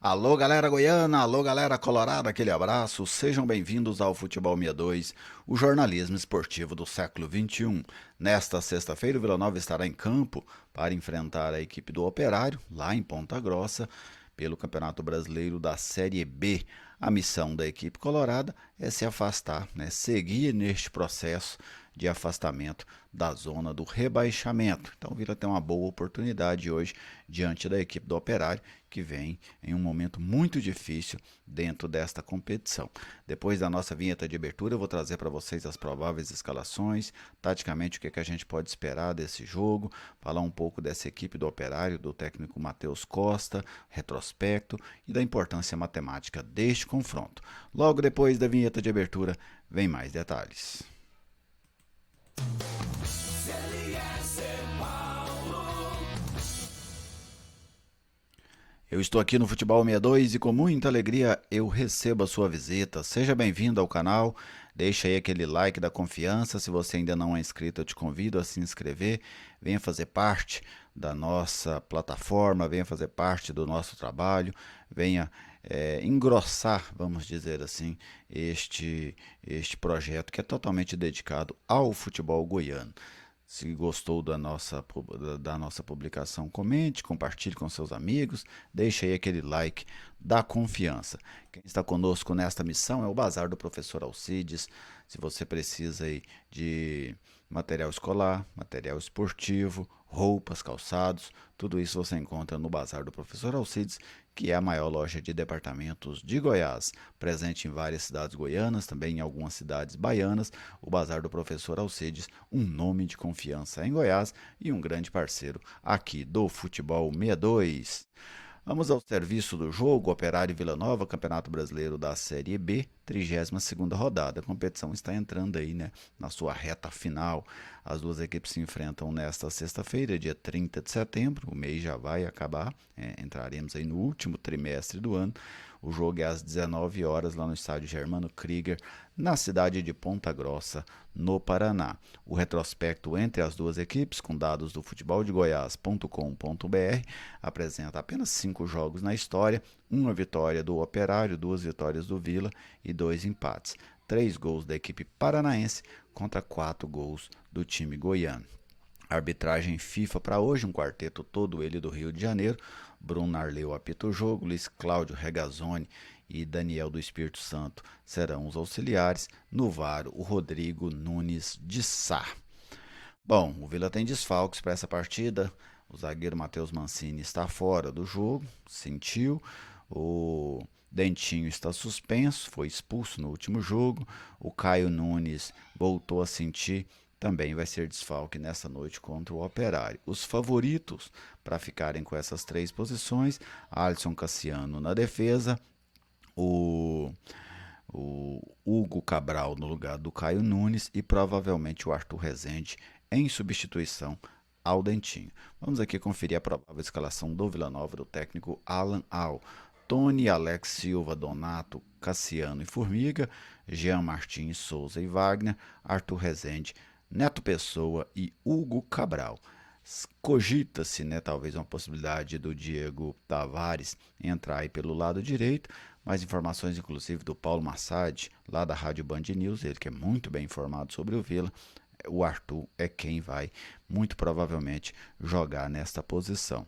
Alô, galera goiana, alô, galera colorada, aquele abraço. Sejam bem-vindos ao Futebol 62, o jornalismo esportivo do século XXI. Nesta sexta-feira, o Vila Nova estará em campo para enfrentar a equipe do Operário, lá em Ponta Grossa, pelo Campeonato Brasileiro da Série B. A missão da equipe colorada é se afastar, seguir neste processo de afastamento da zona do rebaixamento. Então o Vila tem uma boa oportunidade hoje diante da equipe do Operário, que vem em um momento muito difícil dentro desta competição. Depois da nossa vinheta de abertura, eu vou trazer para vocês as prováveis escalações, taticamente o que a gente pode esperar desse jogo, falar um pouco dessa equipe do Operário, do técnico Matheus Costa, retrospecto e da importância matemática deste confronto. Logo depois da vinheta de abertura, vem mais detalhes. Eu estou aqui no Futebol 62 e com muita alegria eu recebo a sua visita. Seja bem-vindo ao canal, deixa aí aquele like da confiança. Se você ainda não é inscrito, eu te convido a se inscrever. Venha fazer parte da nossa plataforma, venha fazer parte do nosso trabalho, venha engrossar, vamos dizer assim, este projeto que é totalmente dedicado ao futebol goiano. Se gostou da nossa publicação, comente, compartilhe com seus amigos, deixe aí aquele like da confiança. Quem está conosco nesta missão é o Bazar do Professor Alcides. Se você precisa aí de material escolar, material esportivo, roupas, calçados, tudo isso você encontra no Bazar do Professor Alcides, que é a maior loja de departamentos de Goiás, presente em várias cidades goianas, também em algumas cidades baianas. O Bazar do Professor Alcides, um nome de confiança em Goiás e um grande parceiro aqui do Futebol 62. Vamos ao serviço do jogo, Operário e Vila Nova, Campeonato Brasileiro da Série B, 32ª rodada. A competição está entrando aí, na sua reta final. As duas equipes se enfrentam nesta sexta-feira, dia 30 de setembro. O mês já vai acabar, entraremos aí no último trimestre do ano. O jogo é às 19 horas lá no estádio Germano Krieger, na cidade de Ponta Grossa, no Paraná. O retrospecto entre as duas equipes, com dados do futeboldegoias.com.br, apresenta apenas 5 jogos na história, uma vitória do Operário, 2 vitórias do Vila e 2 empates. 3 gols da equipe paranaense contra 4 gols do time goiano. Arbitragem FIFA para hoje, um quarteto todo ele do Rio de Janeiro. Bruno Arleu apita o jogo, Luiz Cláudio Regazzoni e Daniel do Espírito Santo serão os auxiliares. No VAR, o Rodrigo Nunes de Sá. Bom, o Vila tem desfalques para essa partida. O zagueiro Matheus Mancini está fora do jogo, sentiu. O Dentinho está suspenso, foi expulso no último jogo. O Caio Nunes voltou a sentir, também vai ser desfalque nessa noite contra o Operário. Os favoritos para ficarem com essas 3 posições: Alisson Cassiano na defesa, o Hugo Cabral no lugar do Caio Nunes e provavelmente o Arthur Rezende em substituição ao Dentinho. Vamos aqui conferir a provável escalação do Vila Nova do técnico Alan Al. Tony, Alex Silva, Donato, Cassiano e Formiga, Jean Martins, Souza e Wagner, Arthur Rezende, Neto Pessoa e Hugo Cabral. Cogita-se, talvez uma possibilidade do Diego Tavares entrar aí pelo lado direito. Mais informações, inclusive, do Paulo Massad, lá da Rádio Band News, ele que é muito bem informado sobre o Vila. O Arthur é quem vai, muito provavelmente, jogar nesta posição.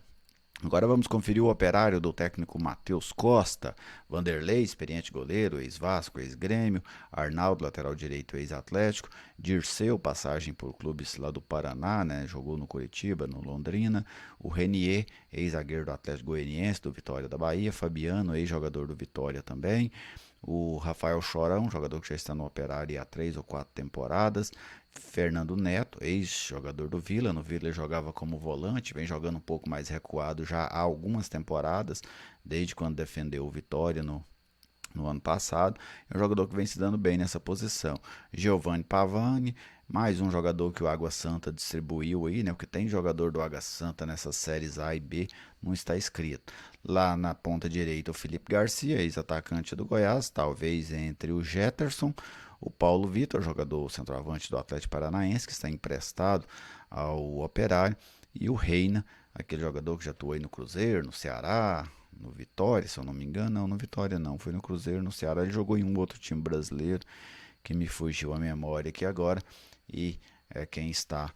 Agora vamos conferir o Operário do técnico Matheus Costa. Vanderlei, experiente goleiro, ex-Vasco, ex-Grêmio. Arnaldo, lateral direito, ex-Atlético. Dirceu, passagem por clubes lá do Paraná, jogou no Curitiba, no Londrina. O Renier, ex-zagueiro do Atlético Goianiense, do Vitória da Bahia. Fabiano, ex-jogador do Vitória também. O Rafael Chorão, jogador que já está no Operário há 3 ou 4 temporadas. Fernando Neto, ex-jogador do Vila. No Vila ele jogava como volante, vem jogando um pouco mais recuado já há algumas temporadas, desde quando defendeu o Vitória no ano passado. É um jogador que vem se dando bem nessa posição. Giovanni Pavani, mais um jogador que o Água Santa distribuiu aí, O que tem jogador do Água Santa nessas séries A e B não está escrito. Lá na ponta direita, o Felipe Garcia, ex-atacante do Goiás, talvez entre o Jetterson, o Paulo Vitor, jogador centroavante do Atlético Paranaense, que está emprestado ao Operário, e o Reina, aquele jogador que já atuou aí no Cruzeiro, no Ceará, no Vitória, se eu não me engano. Não, no Vitória não, foi no Cruzeiro, no Ceará. Ele jogou em um outro time brasileiro que me fugiu a memória aqui agora. E é quem está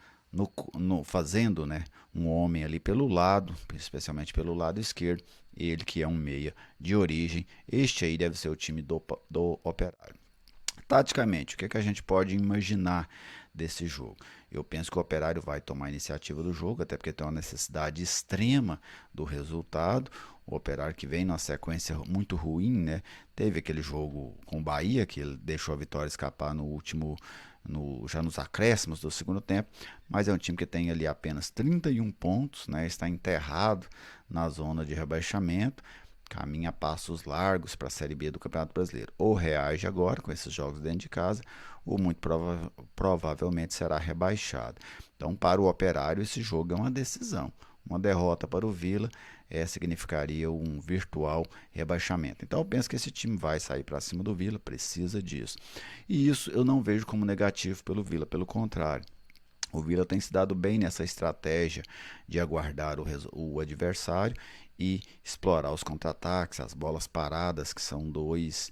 fazendo, né, um homem ali pelo lado, especialmente pelo lado esquerdo, ele que é um meia de origem. Este aí deve ser o time do Operário. Taticamente, o que a gente pode imaginar desse jogo? Eu penso que o Operário vai tomar a iniciativa do jogo, até porque tem uma necessidade extrema do resultado. O Operário que vem numa sequência muito ruim, né? Teve aquele jogo com o Bahia, que ele deixou a vitória escapar no último, já nos acréscimos do segundo tempo, mas é um time que tem ali apenas 31 pontos, né? Está enterrado na zona de rebaixamento, caminha a passos largos para a Série B do Campeonato Brasileiro. Ou reage agora com esses jogos dentro de casa, ou muito provavelmente será rebaixado. Então, para o Operário, esse jogo é uma decisão. Uma derrota para o Vila significaria um virtual rebaixamento. Então, eu penso que esse time vai sair para cima do Vila, precisa disso. E isso eu não vejo como negativo pelo Vila, pelo contrário. O Vila tem se dado bem nessa estratégia de aguardar o adversário e explorar os contra-ataques, as bolas paradas, que são dois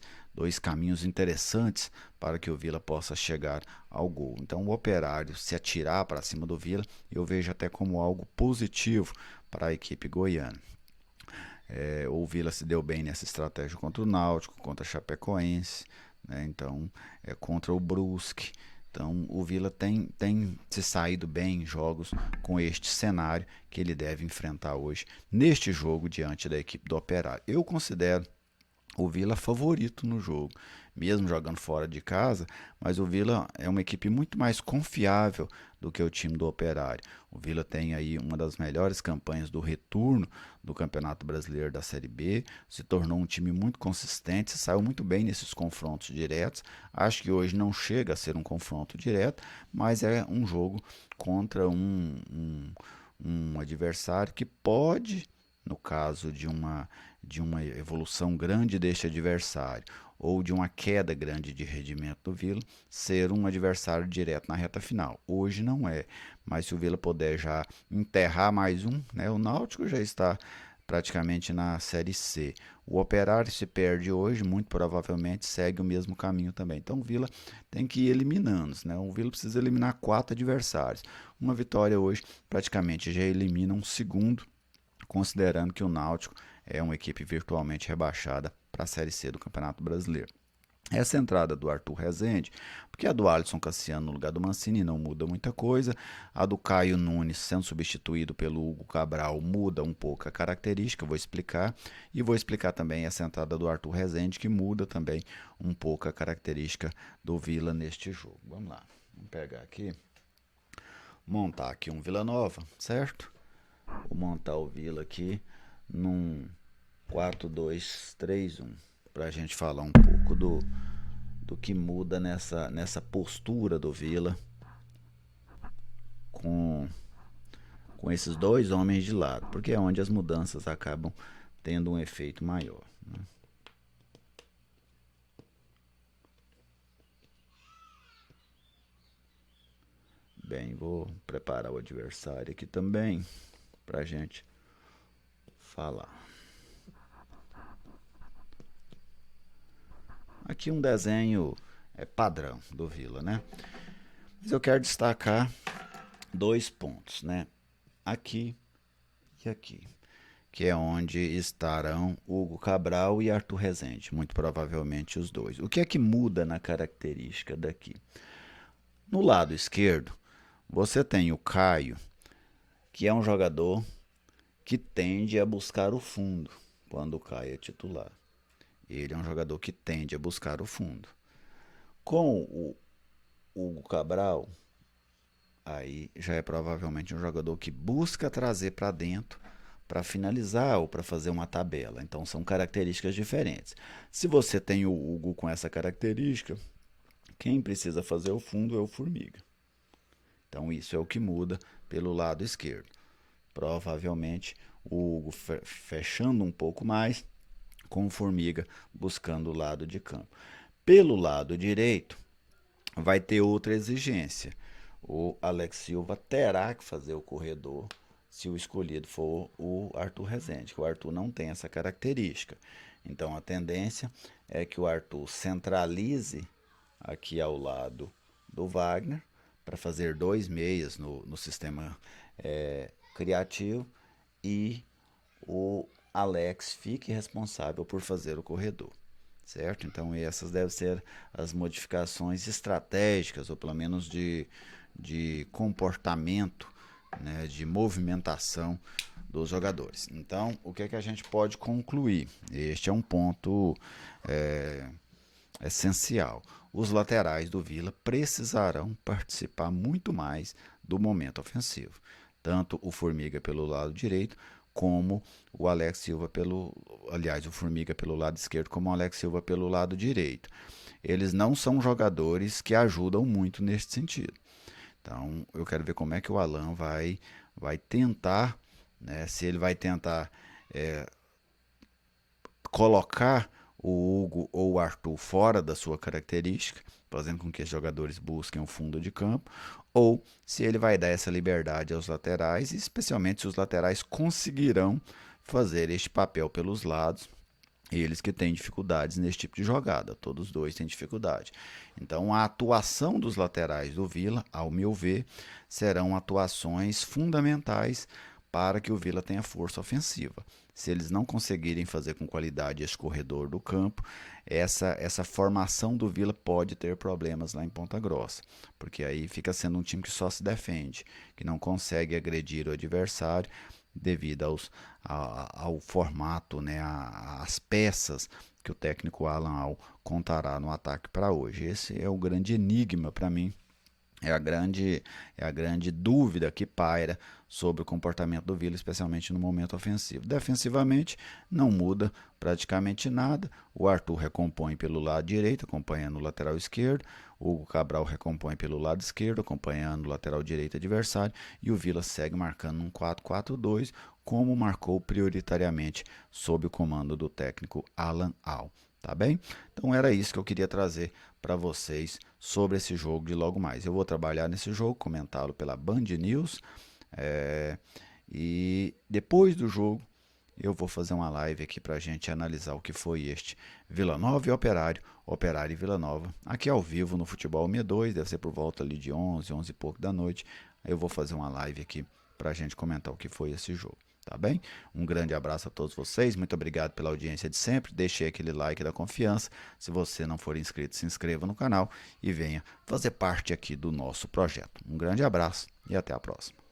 caminhos interessantes para que o Vila possa chegar ao gol. Então, o Operário se atirar para cima do Vila, eu vejo até como algo positivo para a equipe goiana. O Vila se deu bem nessa estratégia contra o Náutico, contra a Chapecoense, né? Então, contra o Brusque. Então, o Vila tem se saído bem em jogos com este cenário que ele deve enfrentar hoje, neste jogo, diante da equipe do Operário. Eu considero o Vila favorito no jogo, mesmo jogando fora de casa, mas o Vila é uma equipe muito mais confiável do que o time do Operário. O Vila tem aí uma das melhores campanhas do retorno do Campeonato Brasileiro da Série B, se tornou um time muito consistente, se saiu muito bem nesses confrontos diretos. Acho que hoje não chega a ser um confronto direto, mas é um jogo contra um adversário que pode, no caso de uma evolução grande deste adversário ou de uma queda grande de rendimento do Vila, ser um adversário direto na reta final. Hoje não é, mas se o Vila puder já enterrar mais um, né, o Náutico já está praticamente na Série C. O Operário se perde hoje, muito provavelmente segue o mesmo caminho também. Então o Vila tem que ir eliminando, né? O Vila precisa eliminar 4 adversários. Uma vitória hoje praticamente já elimina um segundo, considerando que o Náutico é uma equipe virtualmente rebaixada para a Série C do Campeonato Brasileiro. Essa entrada do Arthur Rezende, porque a do Alisson Cassiano no lugar do Mancini não muda muita coisa, a do Caio Nunes sendo substituído pelo Hugo Cabral muda um pouco a característica, vou explicar, e vou explicar também essa entrada do Arthur Rezende, que muda também um pouco a característica do Vila neste jogo. Vamos lá, vamos pegar aqui, montar aqui um Vila Nova, certo? Vou montar o Vila aqui num 4-2-3-1 para a gente falar um pouco do que muda nessa postura do Vila com esses dois homens de lado, porque é onde as mudanças acabam tendo um efeito maior, né? Bem, vou preparar o adversário aqui também para a gente falar. Aqui um desenho padrão do Vila, né? Mas eu quero destacar 2 pontos, né? Aqui e aqui, que é onde estarão Hugo Cabral e Arthur Rezende, muito provavelmente os dois. O que é que muda na característica daqui? No lado esquerdo, você tem o Caio, que é um jogador que tende a buscar o fundo quando o Caio é titular. Ele é um jogador que tende a buscar o fundo. Com o Hugo Cabral, aí já é provavelmente um jogador que busca trazer para dentro para finalizar ou para fazer uma tabela. Então são características diferentes. Se você tem o Hugo com essa característica, quem precisa fazer o fundo é o Formiga. Então isso é o que muda pelo lado esquerdo. Provavelmente o Hugo fechando um pouco mais, com o Formiga buscando o lado de campo. Pelo lado direito, vai ter outra exigência. O Alex Silva terá que fazer o corredor se o escolhido for o Arthur Rezende, que o Arthur não tem essa característica. Então a tendência é que o Arthur centralize aqui ao lado do Wagner para fazer dois meias no sistema criativo, e o Alex fique responsável por fazer o corredor, certo? Então essas devem ser as modificações estratégicas, ou pelo menos de comportamento, né, de movimentação dos jogadores. Então, o que é que a gente pode concluir? Este é um ponto essencial. Os laterais do Vila precisarão participar muito mais do momento ofensivo. Tanto o Formiga pelo lado direito, como o Alex Silva o Formiga pelo lado esquerdo, como o Alex Silva pelo lado direito. Eles não são jogadores que ajudam muito neste sentido. Então, eu quero ver como é que o Alan vai tentar, né, se ele vai tentar colocar o Hugo ou o Arthur fora da sua característica, fazendo com que os jogadores busquem o fundo de campo, ou se ele vai dar essa liberdade aos laterais, e especialmente se os laterais conseguirão fazer este papel pelos lados, eles que têm dificuldades nesse tipo de jogada, todos dois têm dificuldade. Então a atuação dos laterais do Vila, ao meu ver, serão atuações fundamentais para que o Vila tenha força ofensiva. Se eles não conseguirem fazer com qualidade esse corredor do campo, essa formação do Vila pode ter problemas lá em Ponta Grossa, porque aí fica sendo um time que só se defende, que não consegue agredir o adversário devido ao formato, né, às peças que o técnico Alan Al contará no ataque para hoje. Esse é o grande enigma para mim. É a grande dúvida que paira sobre o comportamento do Vila, especialmente no momento ofensivo. Defensivamente, não muda praticamente nada. O Arthur recompõe pelo lado direito, acompanhando o lateral esquerdo. O Hugo Cabral recompõe pelo lado esquerdo, acompanhando o lateral direito adversário. E o Vila segue marcando um 4-4-2, como marcou prioritariamente sob o comando do técnico Alan Al. Tá bem? Então era isso que eu queria trazer para vocês sobre esse jogo de logo mais. Eu vou trabalhar nesse jogo, comentá-lo pela Band News, e depois do jogo eu vou fazer uma live aqui para a gente analisar o que foi este Vila Nova e Operário, Operário e Vila Nova, aqui ao vivo no Futebol 62, deve ser por volta ali de 11 e pouco da noite. Eu vou fazer uma live aqui para a gente comentar o que foi esse jogo. Tá bem? Um grande abraço a todos vocês, muito obrigado pela audiência de sempre, deixe aquele like da confiança, se você não for inscrito, se inscreva no canal e venha fazer parte aqui do nosso projeto. Um grande abraço e até a próxima.